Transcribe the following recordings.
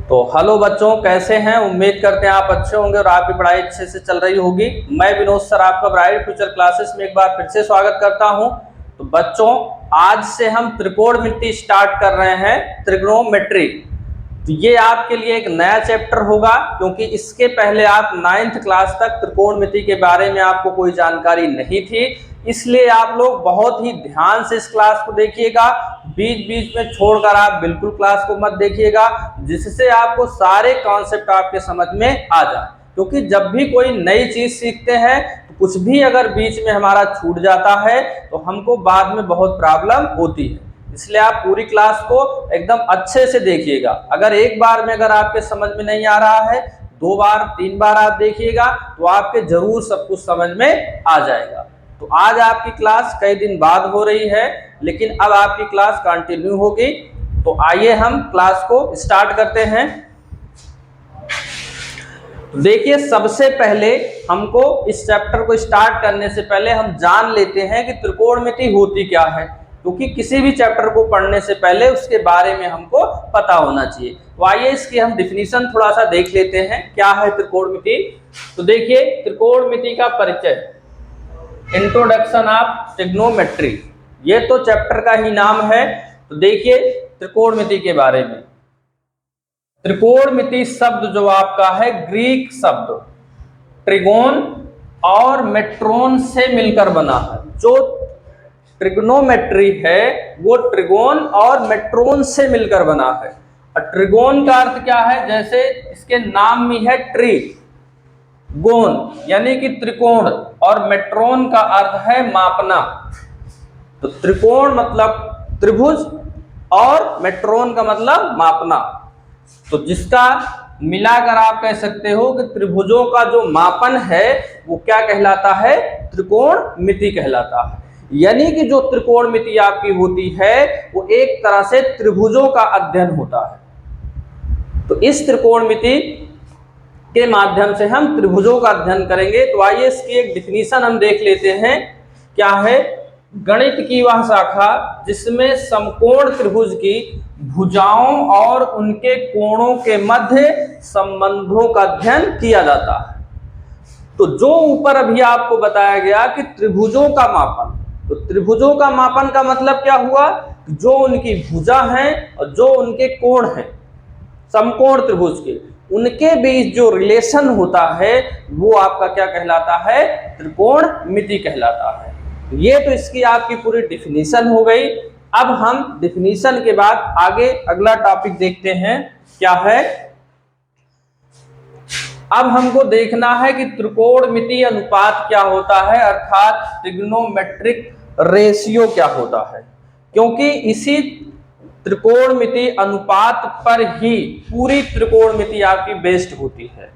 तो हेलो बच्चों, कैसे हैं? उम्मीद करते हैं आप अच्छे होंगे और आपकी पढ़ाई अच्छे से चल रही होगी। मैं विनोद सर आपका ब्राइट फ्यूचर क्लासेस में एक बार फिर से स्वागत करता हूं। तो बच्चों, आज से हम त्रिकोणमिति स्टार्ट कर रहे हैं, त्रिग्नोमेट्री। तो ये आपके लिए एक नया चैप्टर होगा, क्योंकि इसके पहले आप 9th क्लास तक त्रिकोणमिति के बारे में आपको कोई जानकारी नहीं थी। इसलिए आप लोग बहुत ही ध्यान से इस क्लास को देखिएगा, बीच बीच में छोड़कर आप बिल्कुल क्लास को मत देखिएगा, जिससे आपको सारे कॉन्सेप्ट आपके समझ में आ जाए। क्योंकि जब भी कोई नई चीज सीखते हैं तो कुछ भी अगर बीच में हमारा छूट जाता है तो हमको बाद में बहुत प्रॉब्लम होती है। इसलिए आप पूरी क्लास को एकदम अच्छे से देखिएगा। अगर एक बार में अगर आपके समझ में नहीं आ रहा है, 2 बार 3 बार आप देखिएगा तो आपके जरूर सब कुछ समझ में आ जाएगा। तो आज आपकी क्लास कई दिन बाद हो रही है, लेकिन अब आपकी क्लास कंटिन्यू होगी। तो आइए हम क्लास को स्टार्ट करते हैं। देखिए, सबसे पहले हमको इस चैप्टर को स्टार्ट करने से पहले हम जान लेते हैं कि त्रिकोणमिति होती क्या है, क्योंकि किसी भी चैप्टर को पढ़ने से पहले उसके बारे में हमको पता होना चाहिए। तो आइए इसकी हम डिफिनीशन थोड़ा सा देख लेते हैं, क्या है त्रिकोणमिति। तो देखिए, त्रिकोणमिति का परिचय, इंट्रोडक्शन ऑफ ट्रिग्नोमेट्री, ये तो चैप्टर का ही नाम है। तो देखिए त्रिकोणमिति के बारे में। त्रिकोणमिति शब्द जो आपका है ग्रीक शब्द ट्रिगोन और मेट्रोन से मिलकर बना है। जो ट्रिग्नोमेट्री है वो ट्रिगोन और मेट्रोन से मिलकर बना है। और ट्रिगोन का अर्थ क्या है? जैसे इसके नाम में है ट्री, गोन यानी कि त्रिकोण, और मेट्रोन का अर्थ है मापना। तो त्रिकोण मतलब त्रिभुज और मेट्रोन का मतलब मापना। तो जिसका मिलाकर आप कह सकते हो कि त्रिभुजों का जो मापन है वो क्या कहलाता है? त्रिकोणमिति कहलाता है। यानी कि जो त्रिकोणमिति आपकी होती है वो एक तरह से त्रिभुजों का अध्ययन होता है। तो इस त्रिकोणमिति के माध्यम से हम त्रिभुजों का अध्ययन करेंगे। तो आइए इसकी एक डिफिनीशन हम देख लेते हैं, क्या है? गणित की वह शाखा जिसमें समकोण त्रिभुज की भुजाओं और उनके कोणों के मध्य संबंधों का अध्ययन किया जाता है। तो जो ऊपर अभी आपको बताया गया कि त्रिभुजों का मापन, तो त्रिभुजों का मापन का मतलब क्या हुआ? जो उनकी भुजा हैं और जो उनके कोण हैं, समकोण त्रिभुज के, उनके बीच जो रिलेशन होता है वो आपका क्या कहलाता है? त्रिकोणमिति कहलाता है। ये तो इसकी आपकी पूरी डिफिनीशन हो गई। अब हम डिफिनीशन के बाद आगे अगला टॉपिक देखते हैं, क्या है? अब हमको देखना है कि त्रिकोणमिति अनुपात क्या होता है, अर्थात ट्रिग्नोमेट्रिक रेशियो क्या होता है। क्योंकि इसी त्रिकोणमिति अनुपात पर ही पूरी त्रिकोणमिति आपकी बेस्ड होती है।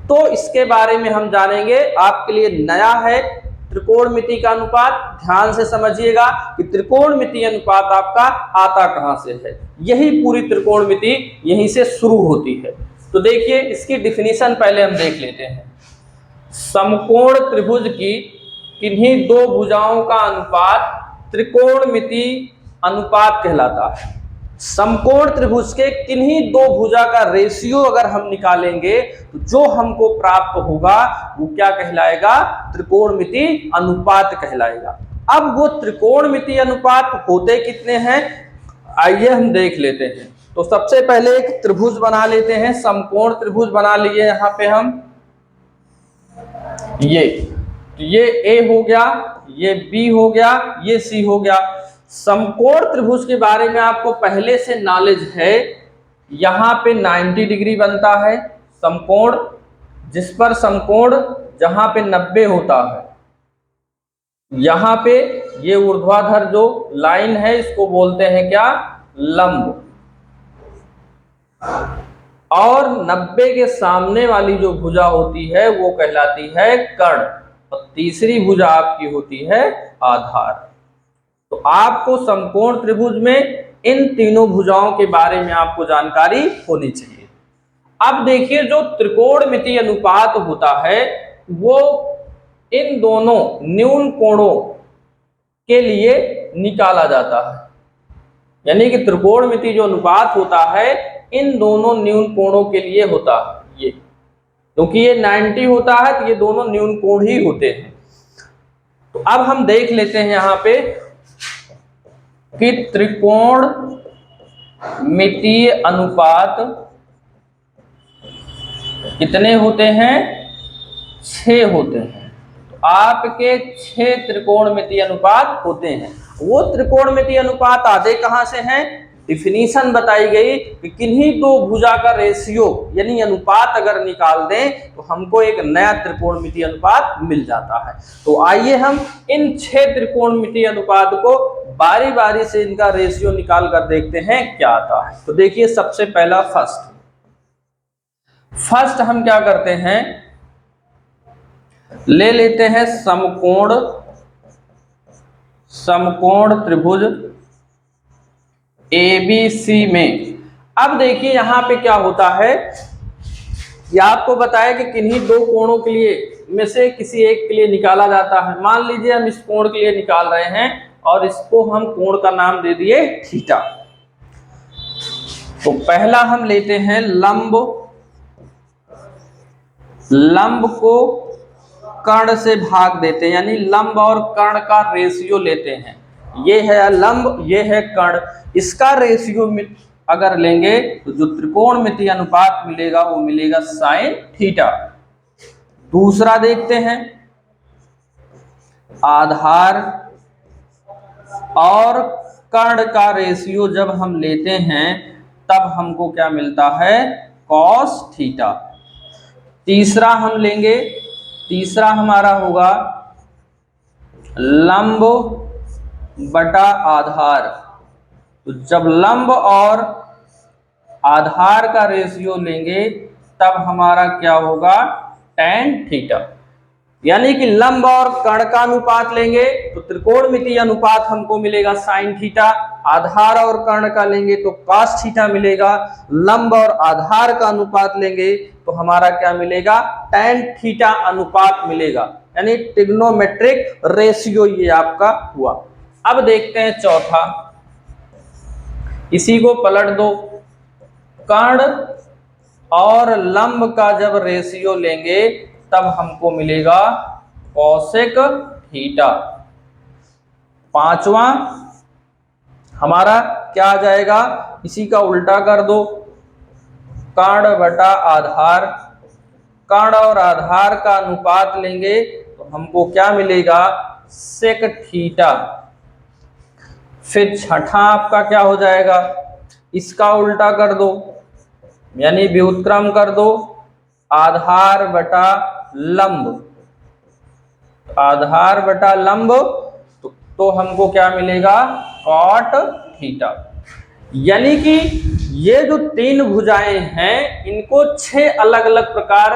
तो इसके बारे में हम जानेंगे। आपके लिए नया है त्रिकोणमिति का अनुपात, ध्यान से समझिएगा कि त्रिकोणमिति अनुपात आपका आता कहां से है। यही पूरी त्रिकोणमिति यहीं से शुरू होती है। तो देखिए इसकी डिफिनीशन पहले हम देख लेते हैं। समकोण त्रिभुज की किन्हीं दो भुजाओं का अनुपात त्रिकोणमिति अनुपात कहलाता है। समकोण त्रिभुज के किन्हीं दो भुजा का रेशियो अगर हम निकालेंगे तो जो हमको प्राप्त होगा वो क्या कहलाएगा? त्रिकोणमिति अनुपात कहलाएगा। अब वो त्रिकोणमिति अनुपात होते कितने हैं, आइए हम देख लेते हैं। तो सबसे पहले एक त्रिभुज बना लेते हैं, समकोण त्रिभुज बना लिए यहाँ पे हम। ये ए हो गया, ये बी हो गया, ये सी हो गया। समकोण त्रिभुज के बारे में आपको पहले से नॉलेज है। यहाँ पे 90 डिग्री बनता है समकोण, जिस पर समकोण जहां पे 90 होता है, यहाँ पे ये ऊर्ध्वाधर जो लाइन है इसको बोलते हैं क्या? लंब। और 90 के सामने वाली जो भुजा होती है वो कहलाती है कर्ण, और तीसरी भुजा आपकी होती है आधार। तो आपको समकोण त्रिभुज में इन तीनों भुजाओं के बारे में आपको जानकारी होनी चाहिए। अब देखिए, जो त्रिकोणमिति अनुपात होता है वो इन दोनों न्यून कोणों के लिए निकाला जाता है। यानी कि त्रिकोणमितीय जो अनुपात होता है इन दोनों न्यून कोणों के लिए होता है ये, क्योंकि ये 90 होता है तो ये दोनों न्यून कोण ही होते हैं। तो अब हम देख लेते हैं यहाँ पे कि त्रिकोणमितीय अनुपात कितने होते हैं, 6 होते हैं। तो आपके 6 त्रिकोणमितीय अनुपात होते हैं। वो त्रिकोणमितीय अनुपात आधे कहां से हैं, डिफिनीशन बताई गई कि किन्हीं दो भुजा का रेशियो यानी अनुपात अगर निकाल दें तो हमको एक नया त्रिकोणमितीय अनुपात मिल जाता है। तो आइए हम इन 6 त्रिकोणमितीय अनुपात को बारी बारी से इनका रेशियो निकाल कर देखते हैं क्या आता है। तो देखिए सबसे पहला फर्स्ट हम क्या करते हैं, ले लेते हैं समकोण त्रिभुज ABC में। अब देखिए यहां पे क्या होता है, ये आपको बताया कि किन्हीं दो कोणों के लिए में से किसी एक के लिए निकाला जाता है। मान लीजिए हम इस कोण के लिए निकाल रहे हैं और इसको हम कोण का नाम दे दिए थीटा। तो पहला हम लेते हैं लंब को कर्ण से भाग देते हैं, यानी लंब और कर्ण का रेशियो लेते हैं। ये है लंब, ये है कर्ण, इसका रेशियो अगर लेंगे तो जो त्रिकोणमितीय अनुपात मिलेगा वो मिलेगा साइन थीटा। दूसरा देखते हैं, आधार और कर्ण का रेशियो जब हम लेते हैं तब हमको क्या मिलता है, कॉस थीटा। तीसरा हम लेंगे, तीसरा हमारा होगा लंब बटा आधार। तो जब लंब और आधार का रेशियो लेंगे तब हमारा क्या होगा, tan थीटा। यानी कि लंब और कर्ण का अनुपात लेंगे तो त्रिकोणमितीय अनुपात हमको मिलेगा साइन थीटा, आधार और कर्ण का लेंगे तो cos थीटा मिलेगा, लंब और आधार का अनुपात लेंगे तो हमारा क्या मिलेगा, tan थीटा अनुपात मिलेगा। यानी ट्रिग्नोमेट्रिक रेशियो ये आपका हुआ। अब देखते हैं चौथा, इसी को पलट दो, कर्ण और लंब का जब रेशियो लेंगे तब हमको मिलेगा कोसेक थीटा। पांचवा हमारा क्या आ जाएगा, इसी का उल्टा कर दो, कर्ण बटा आधार, कर्ण और आधार का अनुपात लेंगे तो हमको क्या मिलेगा, सेक थीटा। फिर छठा आपका क्या हो जाएगा, इसका उल्टा कर दो यानी व्युत्क्रम कर दो, आधार बटा लंब, आधार बटा लंब तो हमको क्या मिलेगा, कॉट थीटा। यानी कि ये जो 3 भुजाएं हैं इनको 6 अलग अलग प्रकार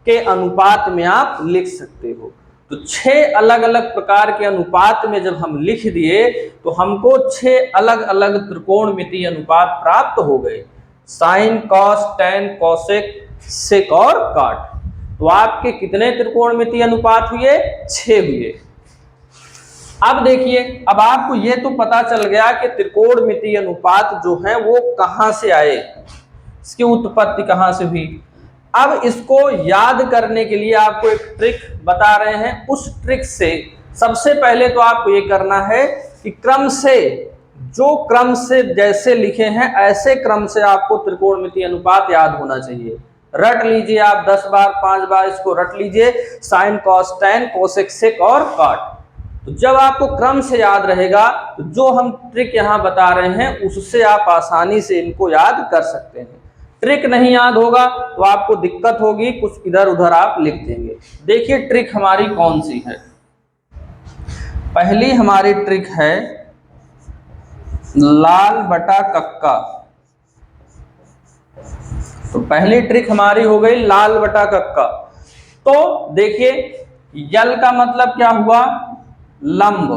के अनुपात में आप लिख सकते हो। तो 6 अलग अलग प्रकार के अनुपात में जब हम लिख दिए तो हमको 6 अलग अलग त्रिकोणमितीय अनुपात प्राप्त हो गए, साइन, कॉस, टैन, कोसेक, सेक और कॉट। तो आपके कितने त्रिकोणमितीय अनुपात हुए, 6 हुए। अब देखिए, अब आपको ये तो पता चल गया कि त्रिकोणमितीय अनुपात जो है वो कहां से आए, इसकी उत्पत्ति कहां से हुई। अब इसको याद करने के लिए आपको एक ट्रिक बता रहे हैं। उस ट्रिक से सबसे पहले तो आपको ये करना है कि क्रम से, जो क्रम से जैसे लिखे हैं ऐसे क्रम से आपको त्रिकोणमितीय अनुपात याद होना चाहिए। रट लीजिए आप 10 बार 5 बार इसको रट लीजिए, साइन, कॉस, टैन, कोसेक, सेक और कॉट। तो जब आपको क्रम से याद रहेगा तो जो हम ट्रिक यहाँ बता रहे हैं उससे आप आसानी से इनको याद कर सकते हैं। ट्रिक नहीं याद होगा तो आपको दिक्कत होगी, कुछ इधर उधर आप लिख देंगे। देखिए ट्रिक हमारी कौन सी है। पहली हमारी ट्रिक है लाल बटा कक्का। तो पहली ट्रिक हमारी हो गई लाल बटा कक्का। तो देखिए यल का मतलब क्या हुआ, लंब,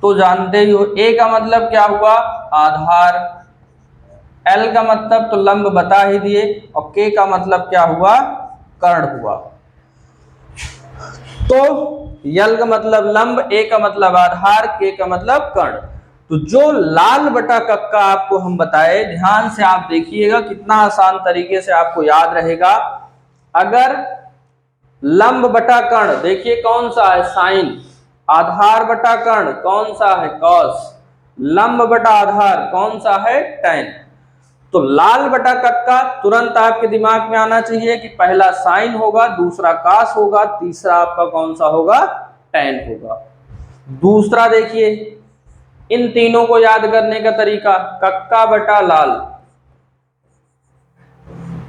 तो जानते ही हो। ए का मतलब क्या हुआ, आधार। एल का मतलब तो लंब बता ही दिए, और के का मतलब क्या हुआ, कर्ण हुआ। तो यल का मतलब लंब, ए का मतलब आधार, के का मतलब कर्ण। तो जो लाल बटा कक्का आपको हम बताए, ध्यान से आप देखिएगा कितना आसान तरीके से आपको याद रहेगा। अगर लंब बटा कर्ण, देखिए कौन सा है, साइन। आधार बटा कर्ण कौन सा है, कॉस। लंब बटा आधार कौन सा है, टैन। तो लाल बटा कक्का तुरंत आपके दिमाग में आना चाहिए कि पहला साइन होगा, दूसरा कास होगा, तीसरा आपका कौन सा होगा, टैन होगा। दूसरा देखिए, इन तीनों को याद करने का तरीका, कक्का बटा लाल,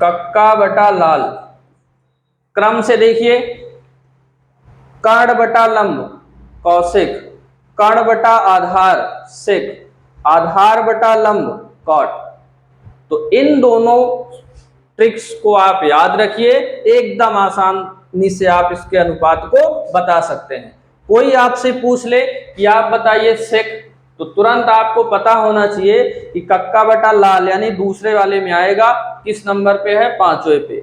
कक्का बटा लाल। क्रम से देखिए, कर्ण बटा लंब कौशिक, कर्ण बटा आधार सेक, आधार बटा लंब कॉट। तो इन दोनों ट्रिक्स को आप याद रखिए, एकदम आसानी से आप इसके अनुपात को बता सकते हैं। कोई आपसे पूछ ले कि आप बताइए सेक, तो तुरंत आपको पता होना चाहिए कि कक्का बटा लाल यानी दूसरे वाले में आएगा, किस नंबर पे है, 5वें पे,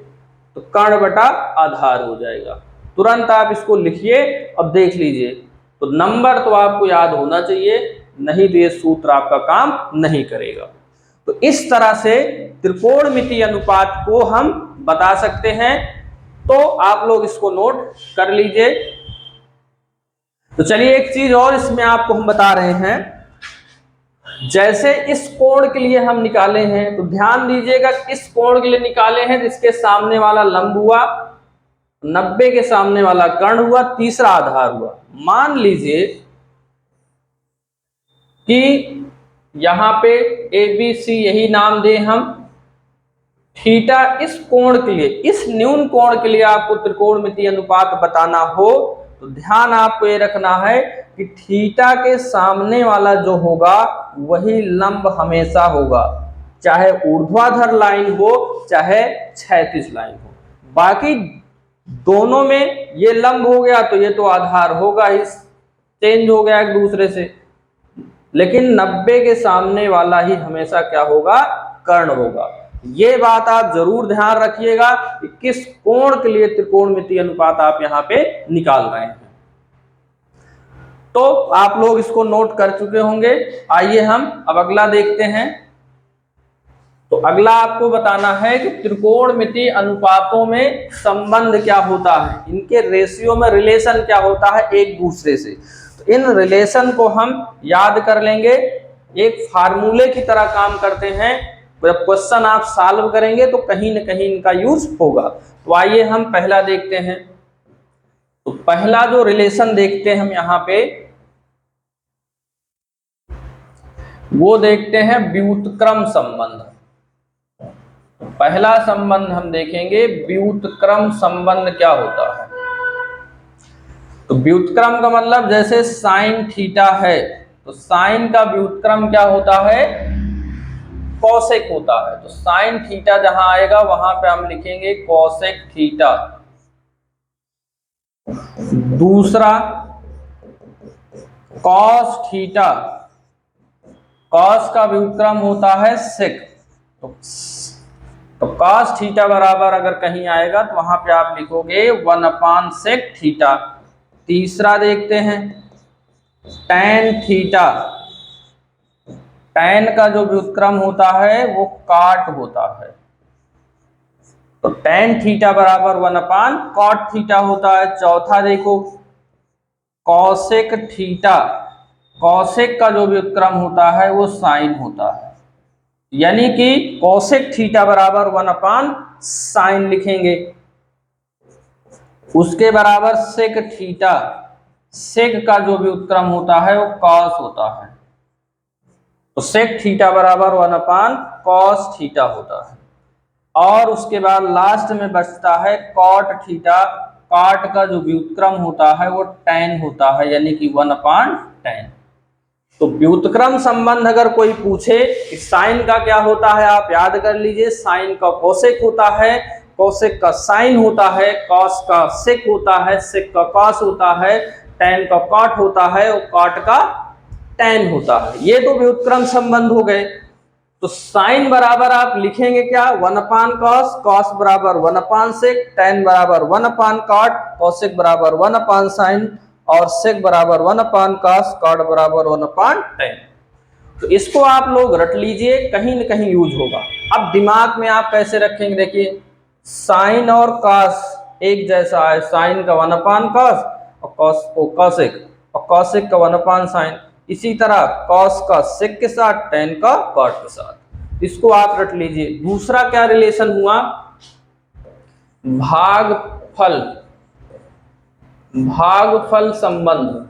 तो कर्ण बटा आधार हो जाएगा। तुरंत आप इसको लिखिए। अब देख लीजिए, तो नंबर तो आपको याद होना चाहिए, नहीं तो ये सूत्र आपका काम नहीं करेगा। तो इस तरह से त्रिकोणमितीय अनुपात को हम बता सकते हैं। तो आप लोग इसको नोट कर लीजिए। तो चलिए एक चीज और इसमें आपको हम बता रहे हैं, जैसे इस कोण के लिए हम निकाले हैं, तो ध्यान दीजिएगा इस कोण के लिए निकाले हैं, जिसके सामने वाला लंब हुआ, 90 के सामने वाला कर्ण हुआ, तीसरा आधार हुआ। मान लीजिए कि यहां पे ABC यही नाम दें हम, थीटा इस कोण के लिए, इस न्यून कोण के लिए आपको त्रिकोणमितीय अनुपात बताना हो, तो ध्यान आपको ये रखना है कि थीटा के सामने वाला जो होगा वही लंब हमेशा होगा, चाहे ऊर्ध्वाधर लाइन हो चाहे क्षैतिज लाइन हो। बाकी दोनों में ये लंब हो गया तो ये तो आधार होगा ही, चेंज हो गया एक दूसरे से, लेकिन 90 के सामने वाला ही हमेशा क्या होगा, कर्ण होगा। ये बात आप जरूर ध्यान रखिएगा कि किस कोण के लिए त्रिकोणमितीय अनुपात आप यहाँ पे निकाल रहे हैं। तो आप लोग इसको नोट कर चुके होंगे। आइए हम अब अगला देखते हैं। तो अगला आपको बताना है कि त्रिकोणमितीय अनुपातों में संबंध क्या होता है, इनके रेशियो में रिलेशन क्या होता है एक दूसरे से। तो इन रिलेशन को हम याद कर लेंगे, एक फार्मूले की तरह काम करते हैं। जब क्वेश्चन आप सॉल्व करेंगे तो कहीं न कहीं इनका यूज होगा। तो आइए हम पहला देखते हैं। तो पहला जो रिलेशन देखते हैं हम यहाँ पे, वो देखते हैं व्युत्क्रम संबंध। पहला संबंध हम देखेंगे व्युत्क्रम संबंध क्या होता है। तो व्युत्क्रम का मतलब जैसे साइन थीटा है, तो साइन का व्युत्क्रम क्या होता है, कॉसेक होता है। तो साइन थीटा जहां आएगा वहां पे हम लिखेंगे कॉसेक थीटा। दूसरा कॉस थीटा, कॉस का व्युत्क्रम होता है सेक। तो कॉस थीटा बराबर अगर कहीं आएगा तो वहां पे आप लिखोगे 1/सेक थीटा। तीसरा देखते हैं टैन थीटा, टैन का जो व्युत्क्रम होता है वो काट होता है। तो टैन थीटा बराबर 1/कॉट थीटा होता है। चौथा देखो कॉसेक थीटा, कॉसेक का जो व्युत्क्रम होता है वो साइन होता है, यानी कि कॉसेक थीटा बराबर 1/साइन लिखेंगे। उसके बराबर सेक थीटा, सेक का जो व्युत्क्रम होता है वो कॉस होता है। तो सेक थीटा बराबर 1/कॉस थीटा होता है। और उसके बाद लास्ट में बचता है कॉट थीटा, कॉट का जो व्युत्क्रम होता है वो टैन होता है, यानी कि 1/टैन। तो व्युत्क्रम संबंध अगर कोई पूछे कि साइन का क्या होता है, आप याद कर लीजिए, साइन का कोसेक होता है, कोसेक का साइन होता है, कॉस का सेक होता है, सेक का कॉस होता है, टैन का कॉट होता है और कॉट का टैन होता है। ये तो व्युत्क्रम संबंध हो गए। तो साइन बराबर आप लिखेंगे क्या, 1/कॉस, कॉस बराबर 1/सेक, टैन बराबर 1/कॉट, कोसेक बराबर 1/साइन और सेक बराबर 1/कॉस, कॉट बराबर 1/टैन। तो इसको आप लोग रट लीजिए, कहीं न कहीं यूज होगा। अब दिमाग में आप कैसे रखेंगे, देखिए साइन और कॉस एक जैसा है, साइन का 1/cos और कॉस को कॉसेक और कॉसेक का 1/sin। इसी तरह कॉस का सेक के साथ, टेन का कॉट के साथ, इसको आप रट लीजिए। दूसरा क्या रिलेशन हुआ, भागफल, भागफल संबंध।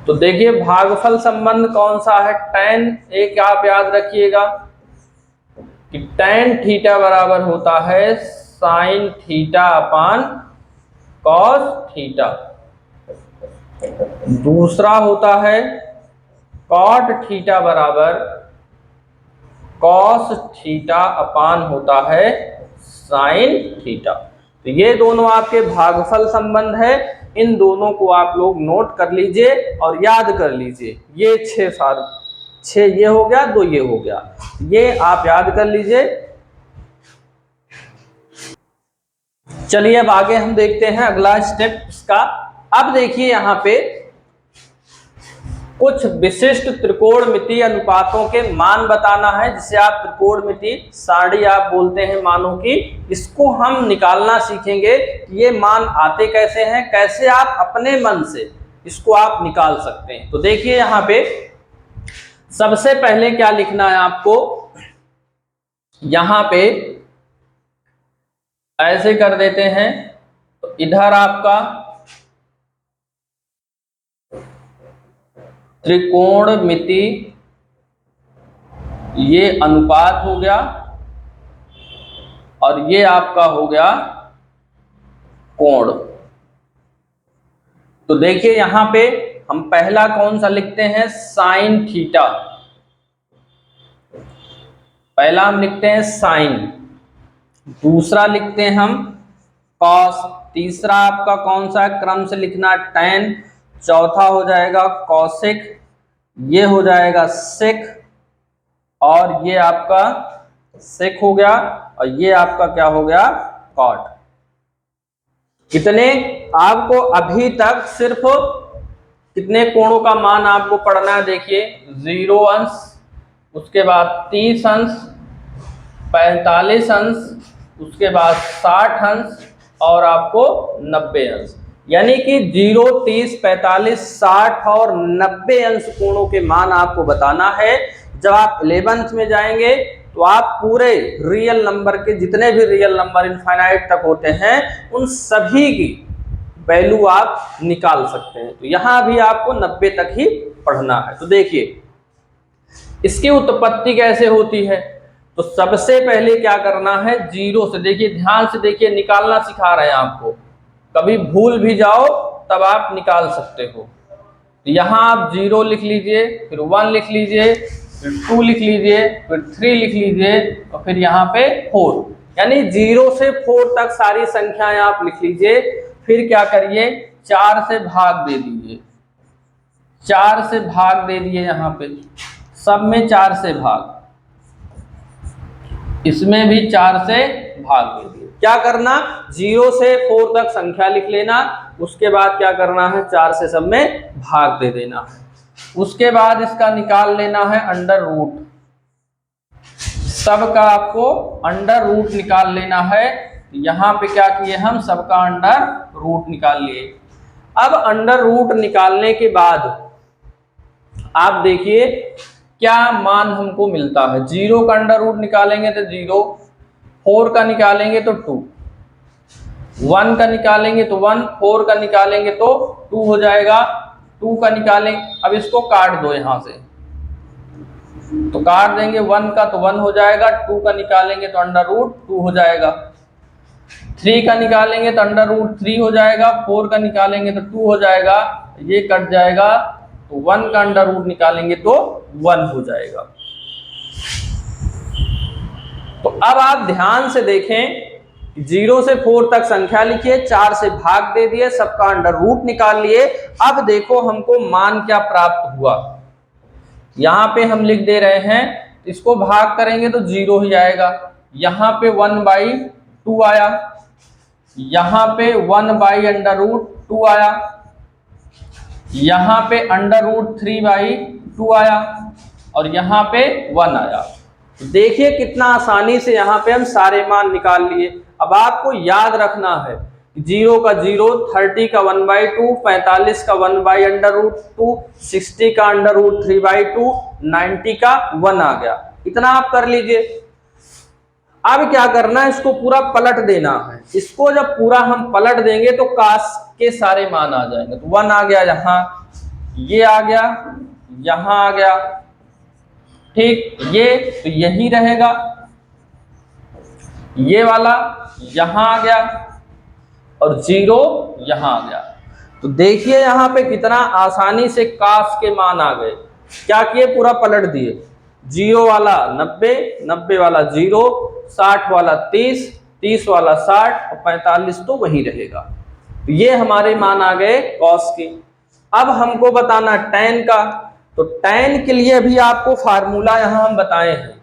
तो देखिए भागफल संबंध कौन सा है, tan, एक आप याद रखिएगा कि tan थीटा बराबर होता है sine theta upon cos theta. दूसरा होता है कॉट थीटा बराबर कॉस थीटा अपान होता है साइन थीटा। तो ये दोनों आपके भागफल संबंध है, इन दोनों को आप लोग नोट कर लीजिए और याद कर लीजिए। ये 6 ये हो गया, 2 ये हो गया, ये आप याद कर लीजिए। चलिए अब आगे हम देखते हैं अगला स्टेप इसका। अब देखिए यहाँ पे कुछ विशिष्ट त्रिकोणमितीय अनुपातों के मान बताना है, जिसे आप त्रिकोणमितीय सारणी आप बोलते हैं मानों की। इसको हम निकालना सीखेंगे कि ये मान आते कैसे हैं, कैसे आप अपने मन से इसको आप निकाल सकते हैं। तो देखिए यहाँ पे सबसे पहले क्या लिखना है आपको, यहाँ पे ऐसे कर देते हैं। तो इधर आपका त्रिकोणमिति ये अनुपात हो गया और ये आपका हो गया कोण। तो देखिए यहां पे हम पहला कौन सा लिखते हैं, साइन थीटा, पहला हम लिखते हैं साइन, दूसरा लिखते हैं हम कॉस, तीसरा आपका कौन सा क्रम से लिखना, टैन, चौथा हो जाएगा कॉसेक, ये हो जाएगा सेक, और ये आपका सेक हो गया, और ये आपका क्या हो गया, कॉट। कितने आपको अभी तक सिर्फ कितने कोणों का मान आपको पढ़ना है, देखिए 0 अंश, उसके बाद 30 अंश, 45 अंश, उसके बाद 60 अंश और आपको 90 अंश। यानी कि 0, 30, 45, 60 और 90 अंश कोणों के मान आपको बताना है। जब आप 11th में जाएंगे तो आप पूरे रियल नंबर के जितने भी रियल नंबर इनफाइनाइट तक होते हैं उन सभी की वैल्यू आप निकाल सकते हैं। तो यहां भी आपको 90 तक ही पढ़ना है। तो देखिए इसकी उत्पत्ति कैसे होती है, तो सबसे पहले क्या करना है, 0 से, देखिए ध्यान से देखिए, निकालना सिखा रहे हैं आपको, कभी भूल भी जाओ तब आप निकाल सकते हो। तो यहाँ आप 0 लिख लीजिए, फिर 1 लिख लीजिए, फिर 2 लिख लीजिए, फिर 3 लिख लीजिए और फिर यहाँ पे 4, यानी 0 से 4 तक सारी संख्याएं आप लिख लीजिए। फिर क्या करिए, 4 से भाग दे दीजिए, 4 से भाग दे दिए, यहाँ पे सब में 4 से भाग, इसमें भी 4 से भाग दे दिए। क्या करना, 0 से 4 तक संख्या लिख लेना, उसके बाद क्या करना है, 4 से सब में भाग दे देना है। उसके बाद इसका निकाल लेना है अंडर रूट, सबका आपको अंडर रूट निकाल लेना है। यहाँ पे क्या किए हम, सबका अंडर रूट निकाल लिए। अब अंडर रूट निकालने के बाद आप देखिए क्या मान हमको मिलता है। 0 का अंडर रूट निकालेंगे तो 0, 4 का निकालेंगे तो 2, 1 का निकालेंगे तो 1, 4 का निकालेंगे तो 2 हो जाएगा, 2 का निकालेंगे, अब इसको काट दो यहाँ से, तो काट देंगे, 1 का तो 1 हो जाएगा, 2 का निकालेंगे तो अंडर रूट 2 हो जाएगा, 3 का निकालेंगे तो अंडर रूट 3 हो जाएगा, 4 का निकालेंगे तो 2 हो जाएगा, ये कट जाएगा, तो 1 का अंडर रूट निकालेंगे तो 1 हो जाएगा। तो अब आप ध्यान से देखें, 0 से 4 तक संख्या लिखिए, 4 से भाग दे दिए, सबका अंडर रूट निकाल लिए। अब देखो हमको मान क्या प्राप्त हुआ, यहां पे हम लिख दे रहे हैं, इसको भाग करेंगे तो 0 ही आएगा, यहां पे 1/2 आया, यहां पे 1/√2 आया, यहां पे अंडर रूट 3/2 2 आया और यहाँ पे 1 आया। तो देखिए कितना आसानी से यहाँ पे हम सारे मान निकाल लिए। अब आपको याद रखना है 0 का 0, 30 का 1/2, 45 का 1/√2, 60 का √3/2, 90 का 1 आ गया। इतना आप कर लीजिए। अब क्या करना है, इसको पूरा पलट देना है। इसको जब पूरा हम पलट देंगे तो काश के सारे मान आ जाएंगे। तो 1 आ गया यहाँ, ये आ गया, यहाँ आ गया, ठीक, ये तो यही रहेगा, ये वाला यहाँ आ गया और 0 यहाँ आ गया। तो देखिए यहाँ पे कितना आसानी से काश के मान आ गए। क्या किए, पूरा पलट दिए। 0 वाला 90, 90 वाला 0, 60 वाला 30, 30 वाला 60 और 45 तो वही रहेगा। तो ये हमारे मान आ गए कॉस के। अब हमको बताना tan का। तो tan के लिए भी आपको फार्मूला यहां हम बताए हैं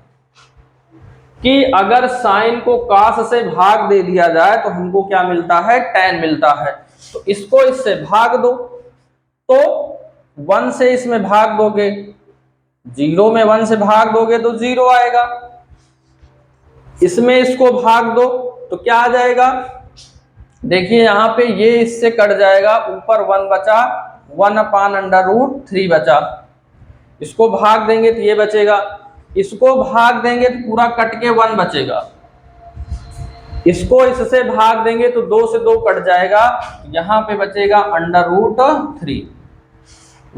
कि अगर साइन को कॉस से भाग दे दिया जाए तो हमको क्या मिलता है, tan मिलता है। तो इसको इससे भाग दो, तो 1 से इसमें भाग दोगे, 0 में 1 से भाग दोगे तो 0 आएगा। इसमें इसको भाग दो तो क्या आ जाएगा, देखिए यहाँ पे ये इससे कट जाएगा, ऊपर 1 बचा, 1/√3 बचा। इसको भाग देंगे तो ये बचेगा, इसको भाग देंगे तो पूरा कट के 1 बचेगा, इसको इससे भाग देंगे तो 2 से 2 कट जाएगा, यहाँ पे बचेगा √3।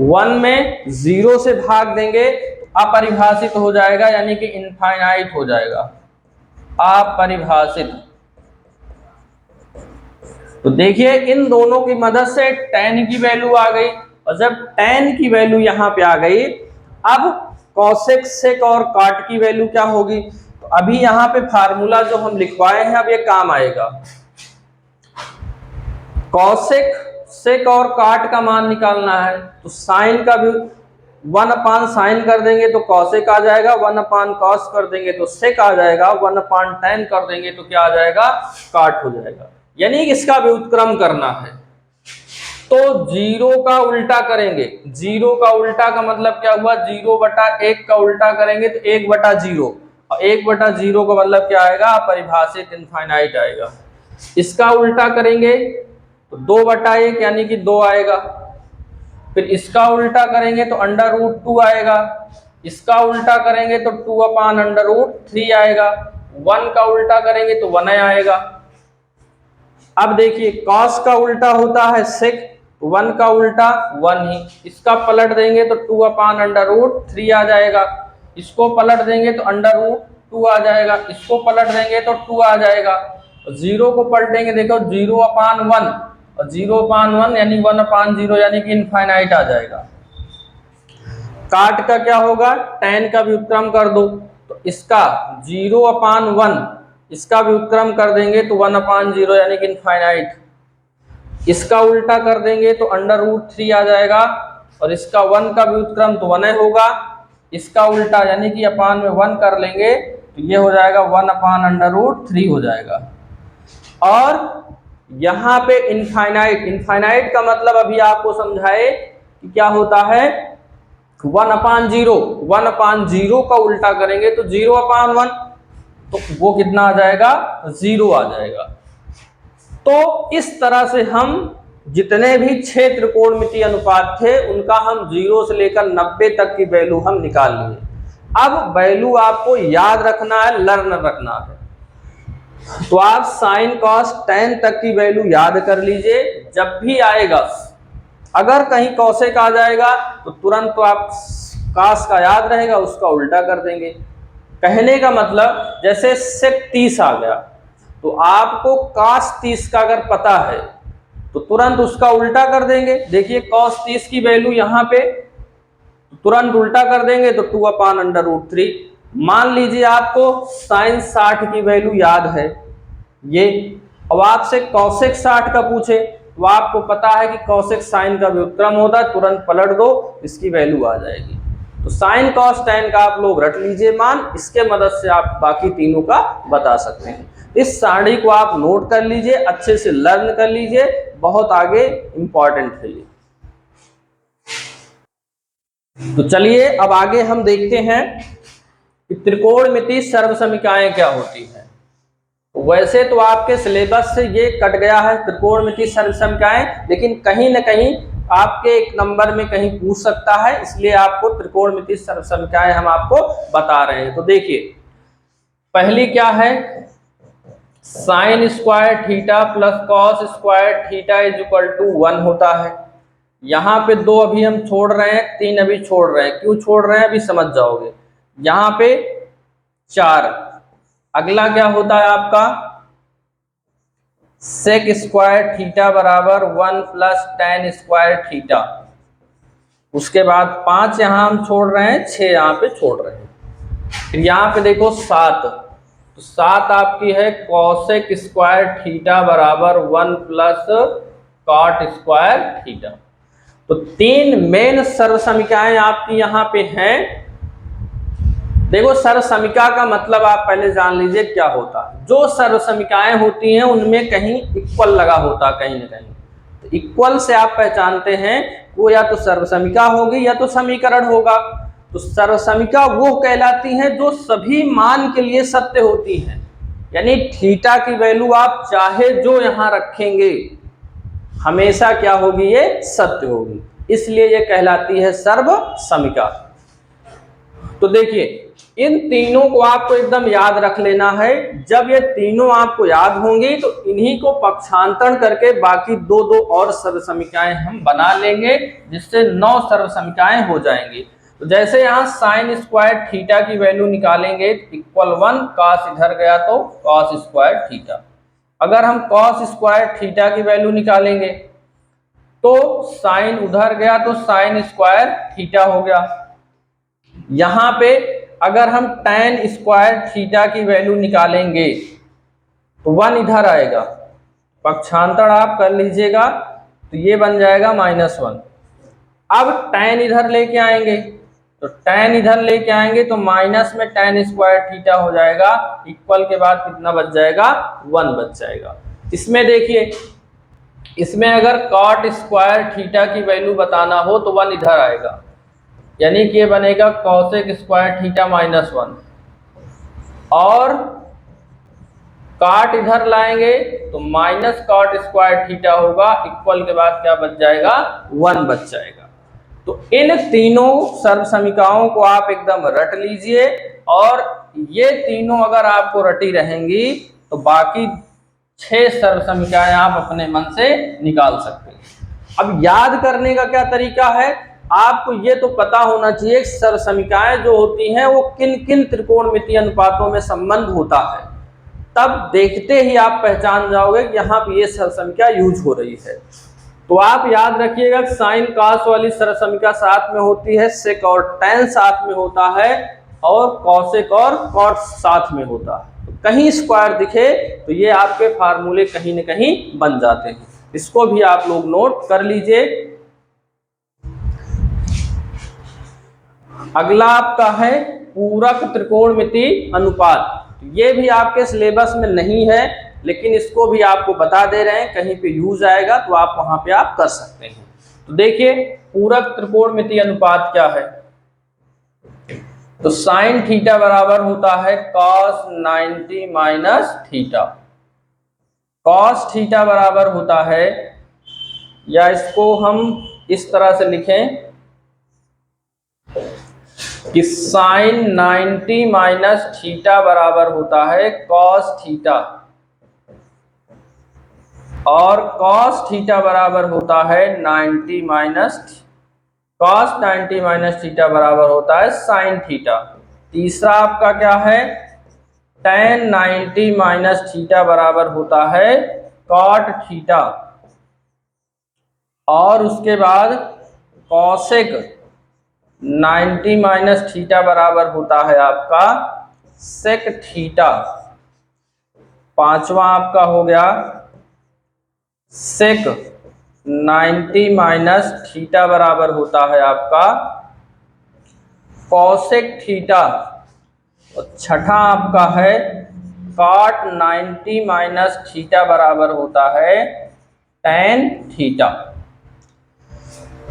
1 में 0 से भाग देंगे तो अपरिभाषित हो जाएगा, यानी कि इनफाइनाइट हो जाएगा, अपरिभाषित। तो देखिए इन दोनों की मदद से tan की वैल्यू आ गई, और जब tan की वैल्यू यहाँ पे आ गई, अब cosec sec और cot की वैल्यू क्या होगी। तो अभी यहाँ पे फार्मूला जो हम लिखवाए हैं अब ये काम आएगा। cosec sec और cot का मान निकालना है, तो साइन का भी 1/sin कर देंगे तो cosec आ जाएगा, 1/cos कर देंगे तो sec आ जाएगा, 1/tan कर देंगे तो क्या आ जाएगा, cot हो जाएगा। यानी कि इसका व्युत्क्रम करना है तो 0 का उल्टा करेंगे। 0 का उल्टा का मतलब क्या हुआ, 0/1 का उल्टा करेंगे तो 1/0, और 1/0 का मतलब क्या आएगा, अपरिभाषित इनफाइनाइट आएगा। इसका उल्टा करेंगे तो 2/1 यानी कि 2 आएगा। फिर इसका उल्टा करेंगे तो √2 आएगा, इसका उल्टा करेंगे तो 2/√3 आएगा, 1 का उल्टा करेंगे तो 1 आएगा। अब देखिए cos का उल्टा होता है sec, 1 का उल्टा 1 ही, इसका पलट देंगे तो 2/√3 आ जाएगा, इसको पलट देंगे तो √2 आ जाएगा, इसको पलट देंगे तो 2 आ जाएगा, और 0 को पलटेंगे देखो 0/1, और 0/1 यानी 1/0 यानी कि इनफाइनाइट आ जाएगा। काट का क्या होगा, tan का व्युत्क्रम कर दो, तो इसका 0/1, इसका व्युत्क्रम कर देंगे तो 1/0 यानी कि इनफाइनाइट। इसका उल्टा कर देंगे तो √3 आ जाएगा, और इसका 1 का व्युत्क्रम तो 1 होगा, इसका उल्टा यानी कि अपान में 1 कर लेंगे तो ये हो जाएगा 1/√3 हो जाएगा। और यहाँ पे इनफाइनाइट, इनफाइनाइट का मतलब अभी आपको समझाए कि क्या होता है, 1/0, 1/0 का उल्टा करेंगे तो 0/1, तो वो कितना आ जाएगा, 0 आ जाएगा। तो इस तरह से हम जितने भी 6 त्रिकोणमितीय अनुपात थे उनका हम 0 से लेकर 90 तक की वैल्यू हम निकाल लिए। अब वैल्यू आपको याद रखना है, लर्न रखना है। तो आप साइन कॉस tan तक की वैल्यू याद कर लीजिए। जब भी आएगा, अगर कहीं कॉसेक आ जाएगा तो तुरंत तो आप कास का याद रहेगा, उसका उल्टा कर देंगे। कहने का मतलब जैसे सेक 30 आ गया तो आपको कास 30 का अगर पता है तो तुरंत उसका उल्टा कर देंगे। देखिए कॉस 30 की वैल्यू यहाँ पे तुरंत उल्टा कर देंगे तो 2/√3। मान लीजिए आपको साइन 60 की वैल्यू याद है ये, अब आपसे कॉसेक 60 का पूछे तो आपको पता है कि कॉसेक साइन का व्युत्क्रम होता है, तुरंत पलट दो, इसकी वैल्यू आ जाएगी। तो साइन कॉस टैन का आप लोग रट लीजिए मान, इसके मदद से आप बाकी तीनों का बता सकते हैं। इस सारणी को आप नोट कर लीजिए, अच्छे से लर्न कर लीजिए, बहुत आगे इंपॉर्टेंट है ये। तो चलिए अब आगे हम देखते हैं कि त्रिकोणमिति सर्वसमीकाएं क्या होती हैं। वैसे तो आपके सिलेबस से ये कट गया है त्रिकोणमिति सर्वसमीकाएं, लेकिन कहीं ना कहीं आपके एक नंबर में कहीं पूछ सकता है, इसलिए आपको त्रिकोणमिति सर्वसमीकाएं हम आपको बता रहे हैं। तो देखिए पहली क्या है, sine square theta plus cos square theta is equal to 1 होता है। यहाँ पे 2 अभी हम छोड़ रहे हैं, 3 अभी छोड़ रहे हैं। क्यों छोड़ रहे हैं अभी समझ जाओगे। यहाँ पे 4, अगला क्या होता है आपका सेक स्क्वायर थीटा बराबर 1 प्लस टेन स्क्वायर थीटा। उसके बाद 5 यहाँ हम छोड़ रहे हैं, 6 यहाँ पे छोड़ रहे हैं। फिर यहाँ पे देखो 7, तो 7 आपकी है कॉसेक स्क्वायर थीटा बराबर 1 प्लस कॉट स्क्वायर थीटा। तो 3 मेन सर्वसमीकाएं आपकी यहाँ पे हैं। देखो सर्वसमीका का मतलब आप पहले जान लीजिए क्या होता है। जो सर्वसमीकाएं होती हैं उनमें कहीं इक्वल लगा होता कहीं ना कहीं। तो इक्वल से आप पहचानते हैं वो या तो सर्वसमीका होगी या तो समीकरण होगा। तो सर्वसमीका वो कहलाती हैं जो सभी मान के लिए सत्य होती हैं, यानी थीटा की वैल्यू आप चाहे जो यहां रखेंगे हमेशा क्या होगी, ये सत्य होगी, इसलिए ये कहलाती है सर्वसमीका। तो देखिए इन तीनों को आपको एकदम याद रख लेना है। जब ये तीनों आपको याद होंगी तो इन्हीं को पक्षांतरण करके बाकी 2 और सर्वसमीकाएं हम बना लेंगे, जिससे 9 सर्वसमीकाएं हो जाएंगी। तो जैसे यहाँ साइन स्क्वायर थीटा की वैल्यू निकालेंगे इक्वल 1, कॉस इधर गया तो कॉस स्क्वायर थीटा। अगर हम कॉस स्क्वायर थीटा की वैल्यू निकालेंगे तो साइन उधर गया तो साइन स्क्वायर थीटा हो गया। यहां पे अगर हम tan स्क्वायर थीटा की वैल्यू निकालेंगे तो 1 इधर आएगा, पक्षांतरण आप कर लीजिएगा तो ये बन जाएगा -1। अब tan इधर लेके आएंगे तो tan इधर लेके आएंगे तो माइनस में tan स्क्वायर थीटा हो जाएगा, इक्वल के बाद कितना बच जाएगा, 1 बच जाएगा। इसमें देखिए इसमें अगर कॉट स्क्वायर थीटा की वैल्यू बताना हो तो 1 इधर आएगा, यानी कि ये बनेगा कॉसेक स्क्वायर थीटा -1, और काट इधर लाएंगे तो माइनस कॉट स्क्वायर थीटा होगा, इक्वल के बाद क्या बच जाएगा, 1 बच जाएगा। तो इन तीनों सर्वसमीकाओं को आप एकदम रट लीजिए, और ये तीनों अगर आपको रटी रहेंगी तो बाकी 6 सर्वसमीकाएं आप अपने मन से निकाल सकते हैं। अब याद करने का क्या तरीका है, आपको ये तो पता होना चाहिए सर्वसमीकाएं जो होती हैं वो किन किन त्रिकोणमितीय अनुपातों में संबंध होता है। तब देखते ही आप पहचान जाओगे कि यहाँ पे ये सर्वसमीका यूज हो रही है। तो आप याद रखिएगा साइन कॉस वाली सर्वसमीका साथ में होती है, सेक और tan साथ में होता है, और कॉसेक और कॉट साथ में होता है। तो कहीं स्क्वायर दिखे तो ये आपके फार्मूले कहीं न कहीं बन जाते हैं। इसको भी आप लोग नोट कर लीजिए। अगला आपका है पूरक त्रिकोणमिति अनुपात। ये भी आपके सिलेबस में नहीं है, लेकिन इसको भी आपको बता दे रहे हैं, कहीं पे यूज आएगा तो आप वहां पे आप कर सकते हैं। तो देखिए पूरक त्रिकोणमिति अनुपात क्या है। तो साइन थीटा बराबर होता है cos 90 minus theta. Cos theta बराबर होता है, या इसको हम इस तरह से लिखें कि साइन 90 माइनस थीटा बराबर होता है कॉस थीटा, और कॉस थीटा बराबर होता है 90 माइनस कॉस 90 माइनस थीटा बराबर होता है साइन थीटा। तीसरा आपका क्या है, tan 90 माइनस थीटा बराबर होता है कॉट थीटा, और उसके बाद कॉसेक 90 माइनस थीटा बराबर होता है आपका सेक थीटा। पांचवा आपका हो गया सेक 90 माइनस थीटा बराबर होता है आपका कॉसेक थीटा, और छठा आपका है कॉट 90 माइनस थीटा बराबर होता है tan थीटा।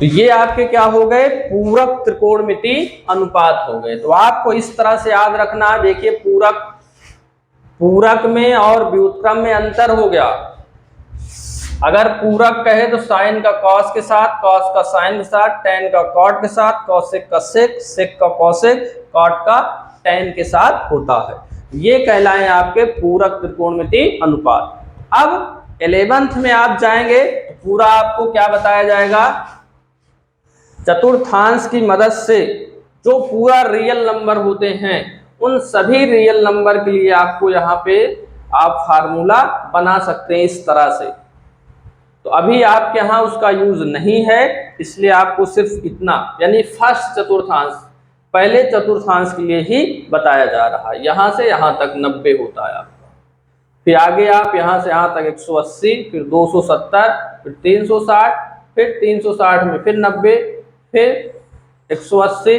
तो ये आपके क्या हो गए, पूरक त्रिकोणमिति अनुपात हो गए। तो आपको इस तरह से याद रखना है। देखिए पूरक में और व्युत्क्रम में अंतर हो गया। अगर पूरक कहे तो साइन का कॉस के साथ, कॉस का साइन के साथ, टेन का कॉट के साथ, कॉसेक का सेक, सेक का कॉसेक, कॉट का टेन के साथ होता है। ये कहलाए आपके पूरक त्रिकोणमिति अनुपात। अब 11th में आप जाएंगे तो पूरा आपको क्या बताया जाएगा, चतुर्थांश की मदद से जो पूरा रियल नंबर होते हैं उन सभी रियल नंबर के लिए आपको यहाँ पे आप फार्मूला बना सकते हैं इस तरह से। तो अभी आपके यहाँ उसका यूज नहीं है, इसलिए आपको सिर्फ इतना यानी फर्स्ट चतुर्थांश, पहले चतुर्थांश के लिए ही बताया जा रहा है। यहाँ से यहाँ तक 90 होता है आपका, फिर आगे आप यहाँ से यहाँ तक 180, फिर 270, फिर 360, फिर 360 में फिर 90, फिर 180,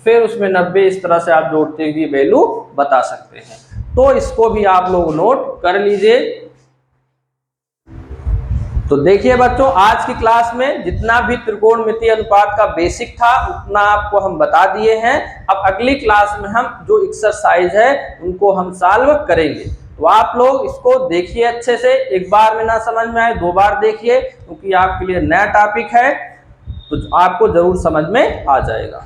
फिर उसमें 90, इस तरह से आप जोड़ते हुए वैल्यू बता सकते हैं। तो इसको भी आप लोग नोट कर लीजिए। तो देखिए बच्चों, आज की क्लास में जितना भी त्रिकोणमितीय अनुपात का बेसिक था उतना आपको हम बता दिए हैं। अब अगली क्लास में हम जो एक्सरसाइज है उनको हम सॉल्व करेंगे। तो आप लोग इसको देखिए अच्छे से, एक बार में ना समझ में आए 2 बार देखिए, क्योंकि आपके लिए नया टॉपिक है तो आपको जरूर समझ में आ जाएगा।